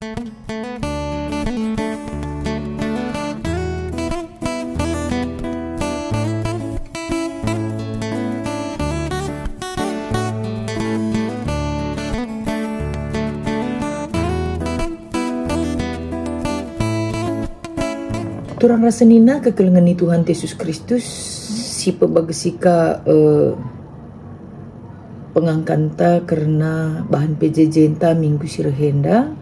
Turang rasa nina kekelengan Tuhan Yesus Kristus si pebagesika pengangkanta karena bahan PJJ enta minggu sirahenda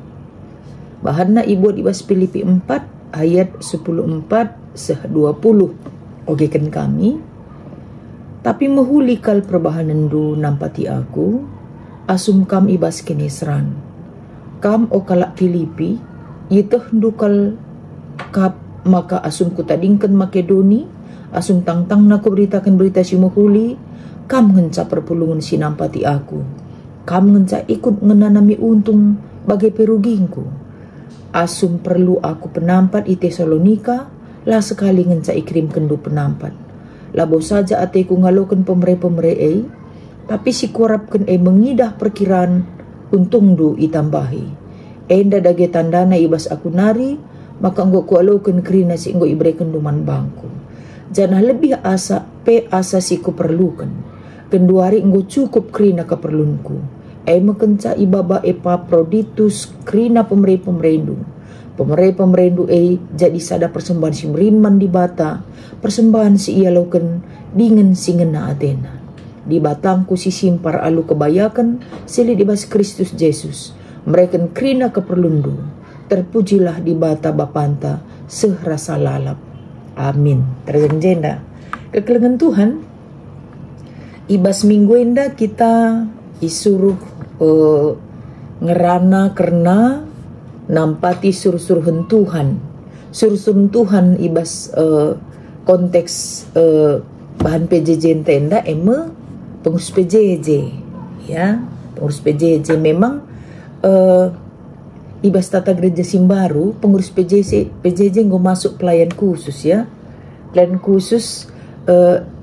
bahanna ibu ibas Filipi 4 ayat 14-20 ogekan kami tapi mehulikal perbahanan du nampati aku asum kam ibas kenesran kam okalak Filipi yiteh dukal kap maka asum kutadingkan Makedoni asum tangtang na ko beritakan berita si muhuli kam ngenca perpulungan sinampati aku kam ngenca ikut ngenanami untung bagai perugingku asum perlu aku penampat i Tesalonika lah sekali ngenca ikrim kendu penampat labo saja ateku ngalokan pemere-pemere tapi si korapkan mengidah perkiraan untung du itambahi enda dage tandana ibas aku nari maka enggo kualokan kerina si enggo ibrekan duman bangku janah lebih asa si ku perlukan kenduari enggo cukup kerina keperlunku mekenca ibaba Epaphroditus kerina pemerendu jadi sada persembahan si meriman di bata persembahan si ia laukan dengan si ngena Athena di batangku si simpar alu kebayakan sili dibas Kristus Yesus mereka kerina keperlundu terpujilah di bata bapanta sehrasa lalap. Amin. Terjenda. Kekelengan Tuhan. Ibas minggu enda kita isuruh ngerana karena nampati suruh-suruhan Tuhan. Suruh-suruhan Tuhan ibas konteks bahan PJJ enda pengurus PJJ ya. Pengurus PJJ memang ibas tata gereja Simbaru pengurus PJJ nggak masuk pelayan khusus ya pelayan khusus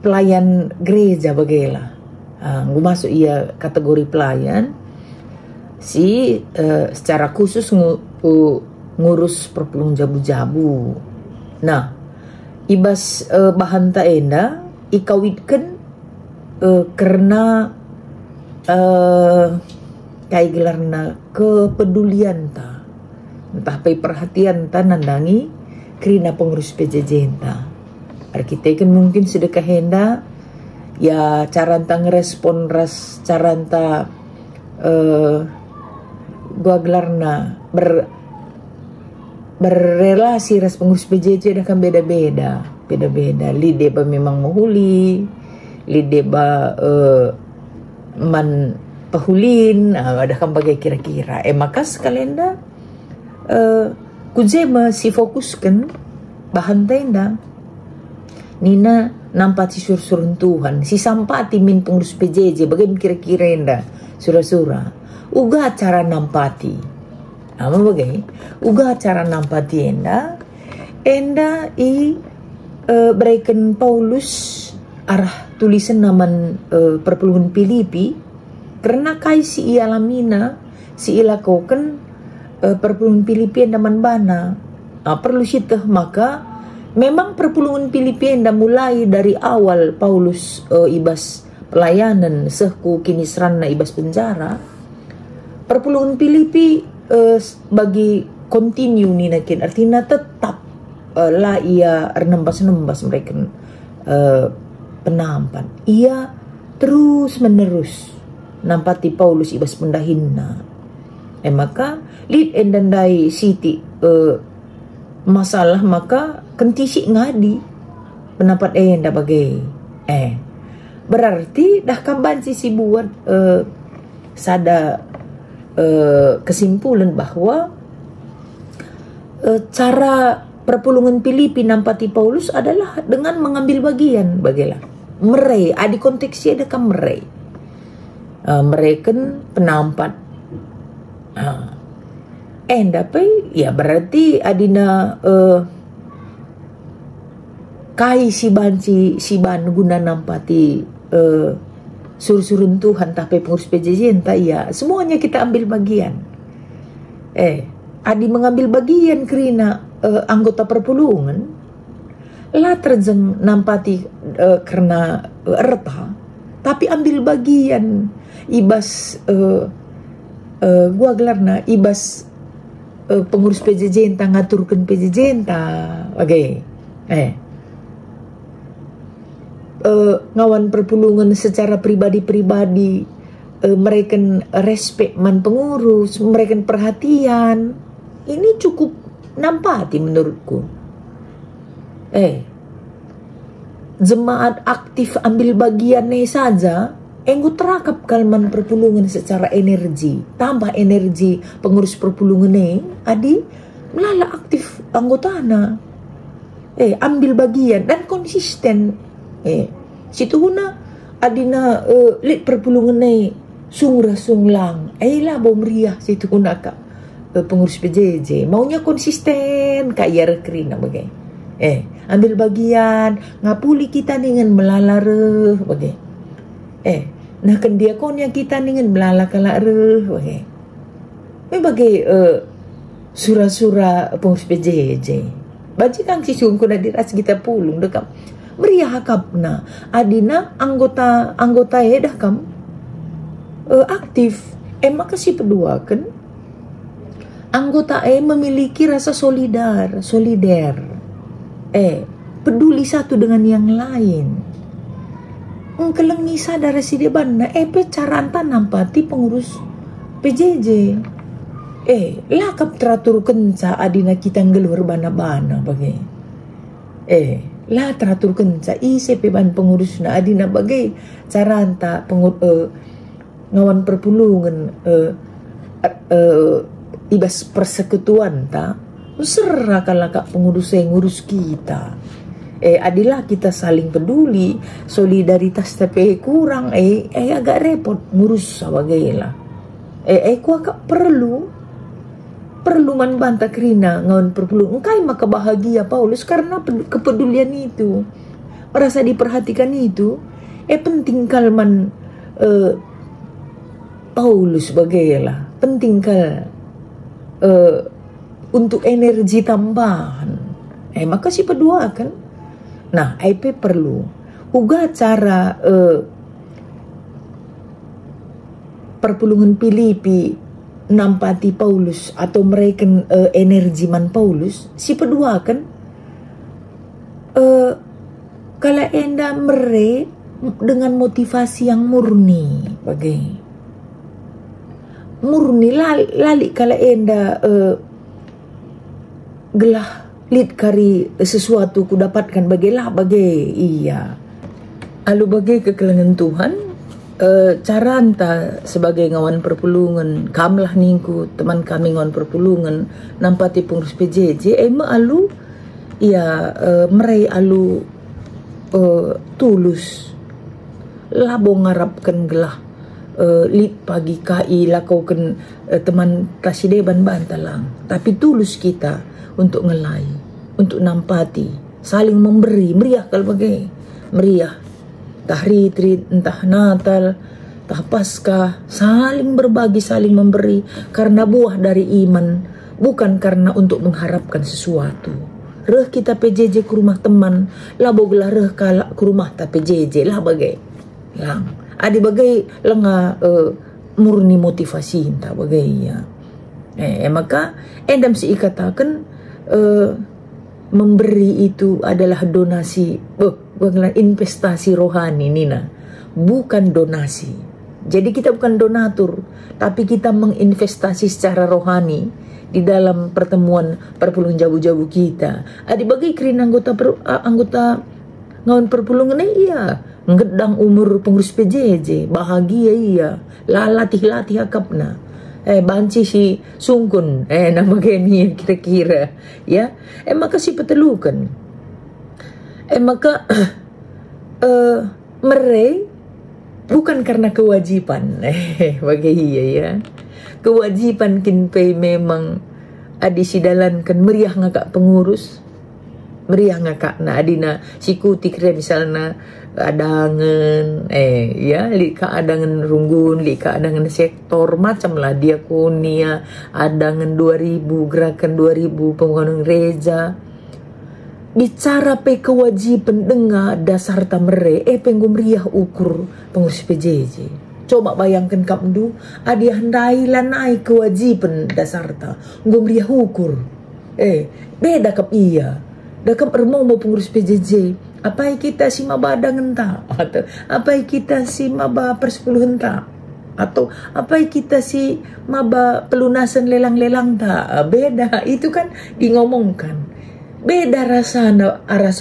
pelayan gereja bagailah nggak masuk ia kategori pelayan si secara khusus ngurus perpulung jabu-jabu nah ibas bahan ta enda ikawitkan karena kayak gelarna kepedulian ta entah pai perhatian ta nandangi kerina pengurus PJJ enta kita kan mungkin sedekah henda ya caranta ngerespon caranta gua gelarna berrelasi ras pengurus PJJ dah kan beda-beda lide ba memang mohuli lide ba man pahulin ada kan bagai kira-kira maka sekalian dah kujema si fokuskan bahan tenda nina nampati sur-surun Tuhan si sampati min pengurus PJJ bagaimana kira-kira enda surah-surah uga cara nampati apa bagai uga cara nampati enda berikan Paulus arah tulisan naman perpulungan Filipi karena kai si ialamina si ilakokan perpulungan Filipi naman bana perlu siteh maka memang perpulungan Filipi enda mulai dari awal Paulus ibas pelayanan sehku kinisran na ibas penjara perpulungan Filipi bagi continue ni nakin artinya tetap lah ia nembas mereka penampan ia terus menerus nampati Paulus ibas pendahinna maka lid endandai siti masalah maka kentisi ngadi pendapat enda bagai berarti dah kaban si buat sada kesimpulan bahwa cara perpulungan Filipi nampati Paulus adalah dengan mengambil bagian bagilah mereka di konteksnya ada kan mereka penampat dapat ya berarti adina kai si ban guna nampati suruh-surun Tuhan tapi pengurus PJJ entah ya semuanya kita ambil bagian adi mengambil bagian kerina anggota perpulungan lah terjeng nampati karena erta, tapi ambil bagian ibas gua gelarna ibas pengurus PJJ entah ngaturkan PJJ entah ngawan perpulungan secara pribadi-pribadi, mereka respect man pengurus, mereka perhatian. Ini cukup nampati menurutku. Jemaat aktif ambil bagiannya saja, enggu terakap kalman perpulungan secara energi, tambah energi pengurus perpulungan adi melala aktif anggotana. Ambil bagian dan konsisten. Situ huna adina lit perpulungan sungra sunglang. Lah bau meriah situ huna kak pengurus PJJ maunya konsisten kak ya rekrina bagai. Ambil bagian ngapuli kita dengan melalare bagai. Nah kendiakonnya kita dengan melala kalare bagai. Bagai sura-sura pengurus PJJ. Baji kang si sungku na diras kita pulung dekam. Meriah hakapna adina anggota dah kam aktif maka si pedua kan anggota memiliki rasa solider peduli satu dengan yang lain kelengi sadar si deban na caranta nampati pengurus PJJ lakap teratur kenca adina kita ngeluar bana-bana bagai lah teratur kenca ICP ban pengurus na adina bagai caranta ngawan perpulungan ibas persekutuan ta serah kalakak pengurus yang ngurus kita adilah kita saling peduli solidaritas tapi kurang agak repot ngurus sebagai lah kuakak perlu man banta kerina ngawan perpulungan engkai maka bahagia Paulus karena kepedulian itu merasa diperhatikan itu penting kalman Paulus bagailah penting kal untuk energi tambahan maka si pedua kan nah perlu uga cara perpulungan Filipi nampati Paulus atau mereka energi man Paulus si pedua kan kalau enda dengan motivasi yang murni bagai murni lali kalau enda gelah lid kari sesuatu ku dapatkan bagailah iya alu bagai kekelengan Tuhan cara anta sebagai ngawan perpulungan kamlah ningku teman kami ngawan perpulungan nampati pengurus PJJ alu ya merai alu tulus labo ngarapkan gelah lid pagi kai lakaukan teman kasideban bantalang tapi tulus kita untuk ngelai untuk nampati saling memberi meriah kalau bagai meriah entah retreat, entah Natal, entah Paskah, saling berbagi, saling memberi karena buah dari iman, bukan karena untuk mengharapkan sesuatu. Reh kita PJJ ke rumah teman, lah bogelah reh kalak ke rumah ta PJJ lah bagai. Lang, adi bagai lenga murni motivasi entah bagai ya. Maka endam si ikatakan memberi itu adalah donasi, bukan investasi rohani Nina, bukan donasi. Jadi kita bukan donatur, tapi kita menginvestasi secara rohani di dalam pertemuan perpulungan jabu-jabu kita. Adi bagi krin anggota ngawan perpulungan iya, ngedang umur pengurus PJJ, bahagia iya, latih akapna. Banci si sungkun nama gini kira-kira ya maka si petelukan maka mere bukan karena kewajiban bagi iya ya kewajiban kinpei memang adi sidalankan meriah ngakak pengurus meriah ngakak na adina sikuti kira misalnya adangan ya lika adangan runggun, lika adangan sektor macam lah diakonia, adangan 2000, gerakan 2000, pembangunan gereja. Bicara pe kewajiban dengar dasar tamere penggumriah ukur pengurus PJJ. Coba bayangkan kamdu adia handai lanai kewajiban dasar ta ngumriah ukur. Beda kap iya. Dakap ermau mau pengurus PJJ. Apa kita si maba adangan ta? Atau apa kita si maba persepuluhan ta? Atau apa kita si maba pelunasan lelang-lelang ta? Beda. Itu kan ngomongkan. Beda rasa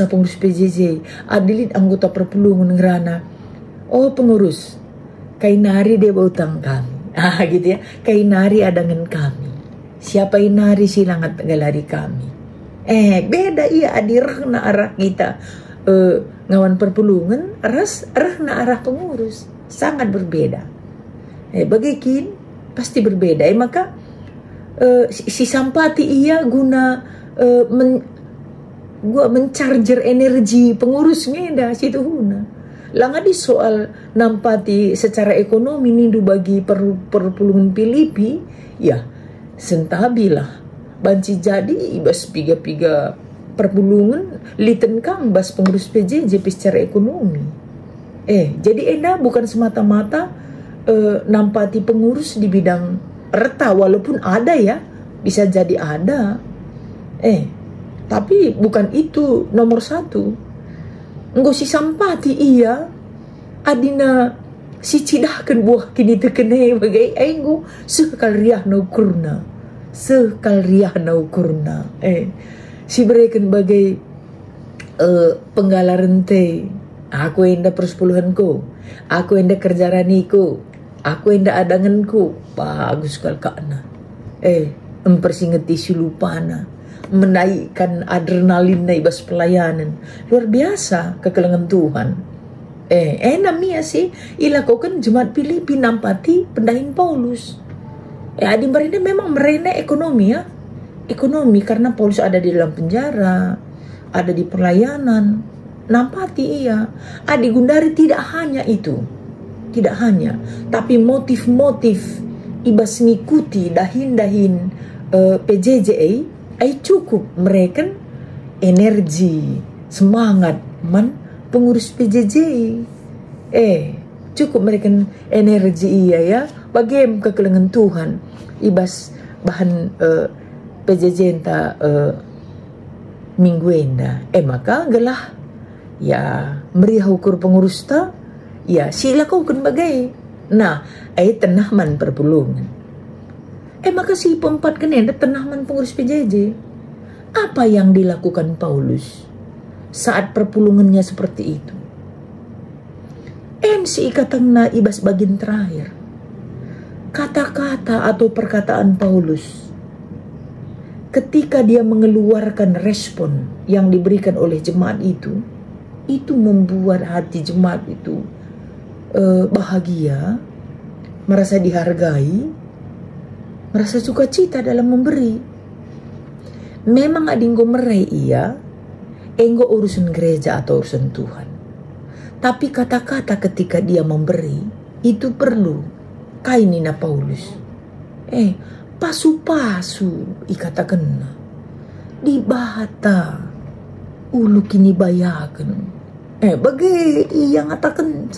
pengurus PJJ. Adilit anggota perpulungan ngerana. Oh pengurus, kainari dia bautang kami. Gitu ya. Kainari adangan kami. Siapa inari silangat galari kami. Beda iya adirna arah kita. Ngawan perpulungan arahna arah pengurus. Sangat berbeda. Bagikin pasti berbeda. Maka si sampati iya guna gua mencarger energi pengurusnya dah situ huna. Langa di soal nampati secara ekonomi nindu bagi perpulungan Pilipi ya sentabilah banci jadi ibas piga perpulungan liten kang bas pengurus PJJ secara ekonomi. Jadi enda bukan semata-mata nampati pengurus di bidang reta walaupun ada ya bisa jadi ada. Tapi bukan itu nomor satu. Enggo si sampati iya adina si cidahkan buah kini tekene bagai enggo sekal riah na ukurna. Si berikan bagai penggalaran te. Aku enda persepuluhanku. Aku enda kerjaraniku. Aku enda adanganku. Bagus kal kana. Mempersingeti silupana. Menaikkan adrenalin na ibas pelayanan. Luar biasa kekelengan Tuhan. Namanya sih ilakukan jemaat Filipi nampati pendahin Paulus. Adi mereka memang merena ekonomi ya. Ekonomi karena Paulus ada di dalam penjara, ada di pelayanan. Nampati iya. Adi Gundari tidak hanya itu. Tidak hanya. Tapi motif-motif ibas ngikuti dahin-dahin PJJ cukup mereka energi, semangat pengurus PJJ. Cukup mereka energi iya ya. Bagaimana kekelengan Tuhan ibas bahan PJJ enta minggu enda. Maka gelah ya meriah ukur pengurus ta ya sila kau kan bagai. Nah, tenahman perpulungan. Maka si pempat kenenda tenahman pengurus PJJ. Apa yang dilakukan Paulus saat perpulungannya seperti itu? Si ikatan na ibas bagian terakhir. Kata-kata atau perkataan Paulus ketika dia mengeluarkan respon yang diberikan oleh jemaat itu membuat hati jemaat itu bahagia, merasa dihargai, merasa sukacita dalam memberi. Memang adinggo merai iya, enggo urusan gereja atau urusan Tuhan. Tapi kata-kata ketika dia memberi, itu perlu. Kainina Paulus. Pasu-pasu ikatakan. Dibahata. Ulu kini bayakan. Bagai iya ngatakan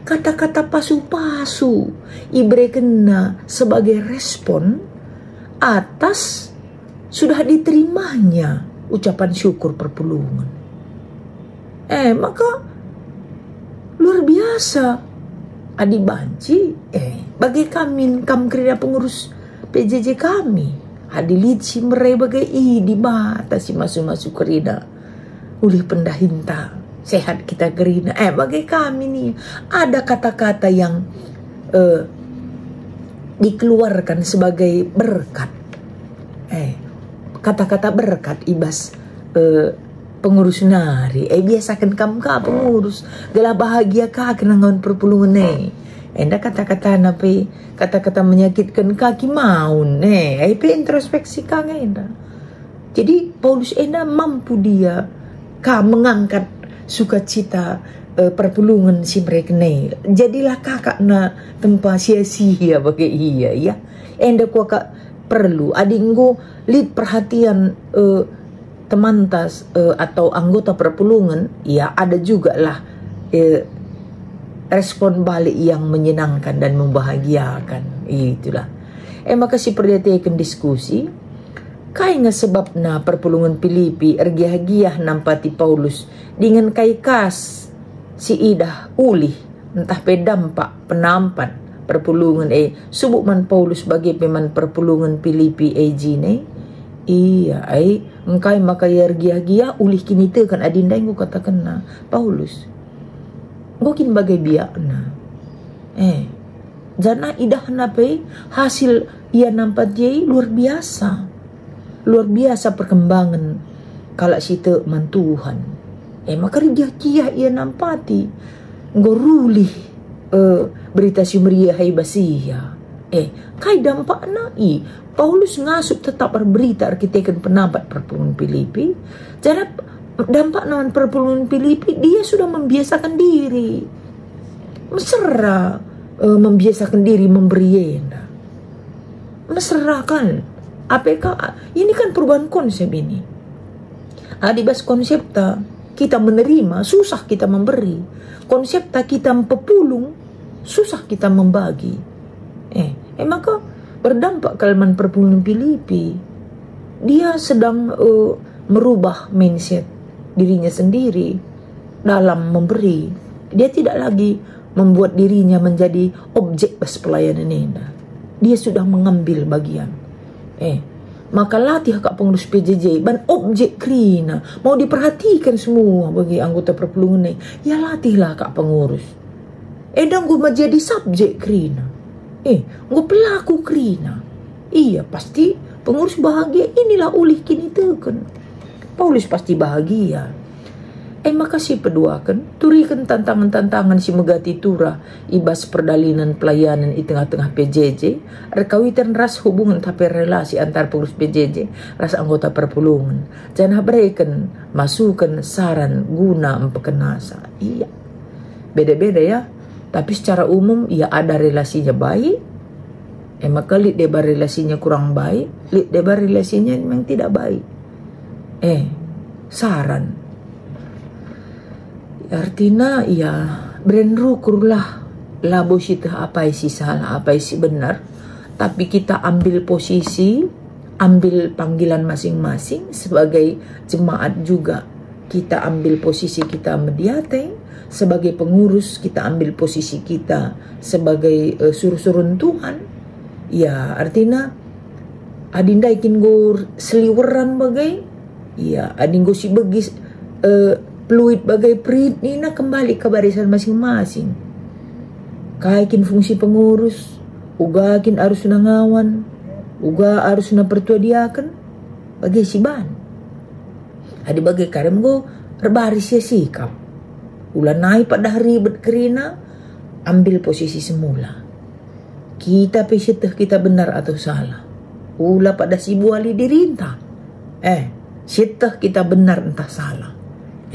kata-kata pasu-pasu iberikan sebagai respon atas sudah diterimanya ucapan syukur perpulungan. Maka luar biasa adi banci bagi kami kerja pengurus PJJ kami adi lici merai bagai di bata si masuk-masuk kerida ulih pendahinta sehat kita gerina. Bagi kami nih ada kata-kata yang dikeluarkan sebagai berkat. Kata-kata berkat ibas pengurus nari. Biasakan kamu pengurus gelah bahagia kenangan perpulungan enda kata-kata napi kata-kata menyakitkan kaki maun introspeksi enda. Jadi Paulus enda mampu dia Ka mengangkat sukacita perpulungan si mereka ni. Jadilah kakak na tempat sia-sia bagi iya ya. Enda ku kak perlu adinggo lid perhatian teman tas atau anggota perpulungan, ya ada juga lah respon balik yang menyenangkan dan membahagiakan. Itulah. Maka si perhatikan diskusi kai nga sebab na perpulungan Pilipi ergiah-giah nampati Paulus dengan kai kas si idah ulih entah pedampak penampat perpulungan subuk man Paulus sebagai peman perpulungan Pilipi jine. Iya engkai maka ergiah-giah ulih kini te kan adinda yang katakan na Paulus gokin bagai biak na jana idah na pe hasil ia nampak dia luar biasa perkembangan kalau situ man Tuhan. Maka dia ia nampati ngorulih berita sumria hai basia. Kai dampak na Paulus ngasup tetap berberita arkitekan penampat perpulungan Filipi. Jadi dampak naman perpulungan Filipi dia sudah membiasakan diri. Mesra membiasakan diri memberi enda. Mesra kan. APK ini kan perubahan konsep ini. Adibas konsep ta kita menerima, susah kita memberi. Konsep ta kita pepulung, susah kita membagi. Maka berdampak kaliman perpulungan Filipi. Dia sedang merubah mindset dirinya sendiri dalam memberi. Dia tidak lagi membuat dirinya menjadi objek pelayanan ini. Dia sudah mengambil bagian. Maka latih kak pengurus PJJ ban objek krina mau diperhatikan semua bagi anggota perpulungan ini. Ya latihlah kak pengurus. Dan gue menjadi subjek krina. Gue pelaku krina. Iya pasti pengurus bahagia. Inilah ulih kini teken. Paulus pasti bahagia. Maka si peduakan turikan tantangan-tantangan si megati tura ibas perdalinan pelayanan di tengah-tengah PJJ rekawitan ras hubungan tapi relasi antar pengurus PJJ ras anggota perpulungan jangan berikan masukan saran guna empekenasa. Iya beda-beda ya, tapi secara umum ya ada relasinya baik. Maka lid debar relasinya kurang baik, lid debar relasinya memang tidak baik. Saran artinya ya berenrukurlah labo sita apa isi salah apa isi benar, tapi kita ambil posisi, ambil panggilan masing-masing sebagai jemaat juga. Kita ambil posisi kita mediate sebagai pengurus, kita ambil posisi kita sebagai suruh-suruh Tuhan. Ya artinya adinda ikin gur seliweran bagai ya adinggo si begis fluid bagai prit nina kembali ke barisan masing-masing. Kaikin fungsi pengurus, uga kin harus nangawan, uga harus na pertuadiakan bagai si ban. Adi bagai karem go rebaris ya sikap. Ulah naik pada hari berkerina, ambil posisi semula. Kita peseteh kita benar atau salah. Ulah pada si buali dirintah. Seteh kita benar entah salah.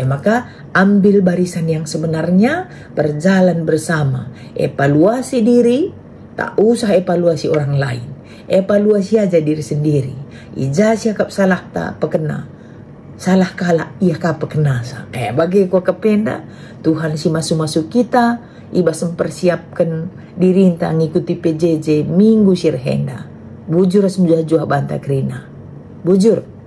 Maka ambil barisan yang sebenarnya, berjalan bersama, evaluasi diri, tak usah evaluasi orang lain, evaluasi aja diri sendiri. Ija siakap salah tak pekena, salah kala iya kap pekenasa. Bagi ku kependa Tuhan si masuk-masuk kita ibas mempersiapkan diri entah ngikuti PJJ minggu sirhenda. Bujur semjah banta krina. Bujur.